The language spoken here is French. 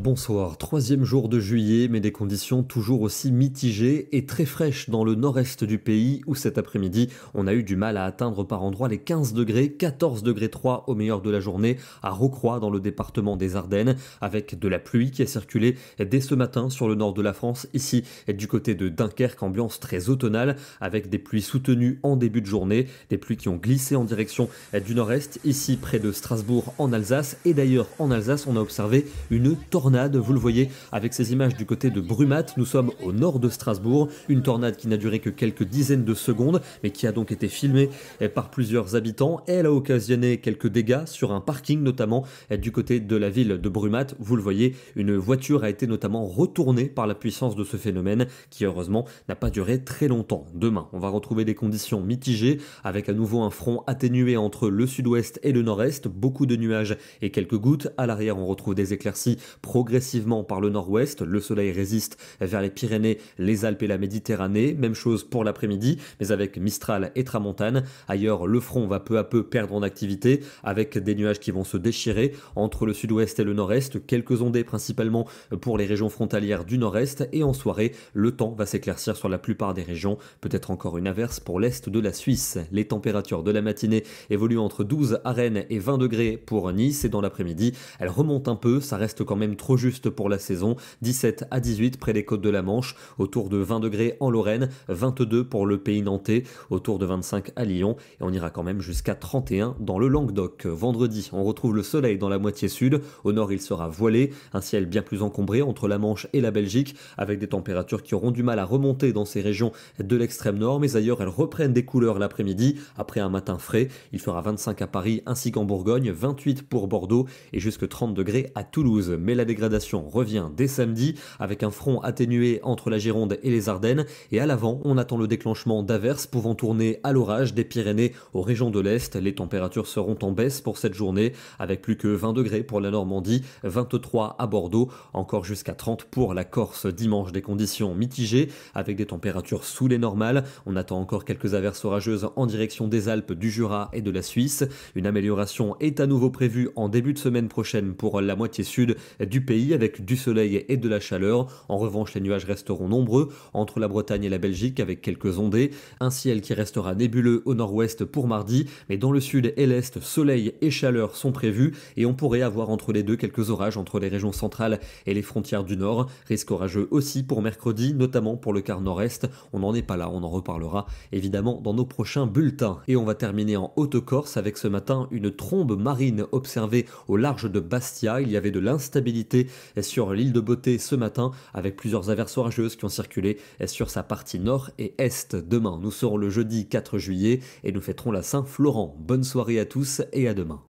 Bonsoir, troisième jour de juillet, mais des conditions toujours aussi mitigées et très fraîches dans le nord-est du pays où cet après-midi, on a eu du mal à atteindre par endroits les 15 degrés, 14 degrés 3 au meilleur de la journée à Rocroi dans le département des Ardennes, avec de la pluie qui a circulé dès ce matin sur le nord de la France, ici du côté de Dunkerque, ambiance très automnale, avec des pluies soutenues en début de journée, des pluies qui ont glissé en direction du nord-est, ici près de Strasbourg en Alsace, et d'ailleurs en Alsace on a observé une tornade, vous le voyez avec ces images du côté de Brumat. Nous sommes au nord de Strasbourg, une tornade qui n'a duré que quelques dizaines de secondes mais qui a donc été filmée par plusieurs habitants. Elle a occasionné quelques dégâts sur un parking notamment du côté de la ville de Brumat. Vous le voyez, une voiture a été notamment retournée par la puissance de ce phénomène qui heureusement n'a pas duré très longtemps. Demain, on va retrouver des conditions mitigées avec à nouveau un front atténué entre le sud-ouest et le nord-est, beaucoup de nuages et quelques gouttes. À l'arrière, on retrouve des éclaircies progressivement par le nord-ouest. Le soleil résiste vers les Pyrénées, les Alpes et la Méditerranée. Même chose pour l'après-midi, mais avec Mistral et Tramontane. Ailleurs, le front va peu à peu perdre en activité avec des nuages qui vont se déchirer entre le sud-ouest et le nord-est. Quelques ondées principalement pour les régions frontalières du nord-est. Et en soirée, le temps va s'éclaircir sur la plupart des régions. Peut-être encore une averse pour l'est de la Suisse. Les températures de la matinée évoluent entre 12 à Rennes et 20 degrés pour Nice. Et dans l'après-midi, elles remontent un peu. Ça reste quand même trop juste pour la saison. 17 à 18 près des côtes de la Manche, autour de 20 degrés en Lorraine, 22 pour le pays nantais, autour de 25 à Lyon, et on ira quand même jusqu'à 31 dans le Languedoc. Vendredi, on retrouve le soleil dans la moitié sud. Au nord, il sera voilé, un ciel bien plus encombré entre la Manche et la Belgique, avec des températures qui auront du mal à remonter dans ces régions de l'extrême nord, mais ailleurs, elles reprennent des couleurs l'après-midi, après un matin frais. Il fera 25 à Paris ainsi qu'en Bourgogne, 28 pour Bordeaux et jusque 30 degrés à Toulouse. Mais la dégradation revient dès samedi avec un front atténué entre la Gironde et les Ardennes, et à l'avant on attend le déclenchement d'averses pouvant tourner à l'orage des Pyrénées aux régions de l'Est. Les températures seront en baisse pour cette journée avec plus que 20 degrés pour la Normandie, 23 à Bordeaux, encore jusqu'à 30 pour la Corse. Dimanche, des conditions mitigées avec des températures sous les normales. On attend encore quelques averses orageuses en direction des Alpes, du Jura et de la Suisse. Une amélioration est à nouveau prévue en début de semaine prochaine pour la moitié sud du pays avec du soleil et de la chaleur. En revanche, les nuages resteront nombreux entre la Bretagne et la Belgique avec quelques ondées. Un ciel qui restera nébuleux au nord-ouest pour mardi, mais dans le sud et l'est, soleil et chaleur sont prévus et on pourrait avoir entre les deux quelques orages entre les régions centrales et les frontières du nord. Risque orageux aussi pour mercredi, notamment pour le quart nord-est. On n'en est pas là, on en reparlera évidemment dans nos prochains bulletins. Et on va terminer en Haute-Corse avec ce matin une trombe marine observée au large de Bastia. Il y avait de l'instabilité sur l'île de Beauté ce matin avec plusieurs averses orageuses qui ont circulé sur sa partie nord et est. Demain, nous serons le jeudi 4 juillet et nous fêterons la Saint-Florent. Bonne soirée à tous et à demain.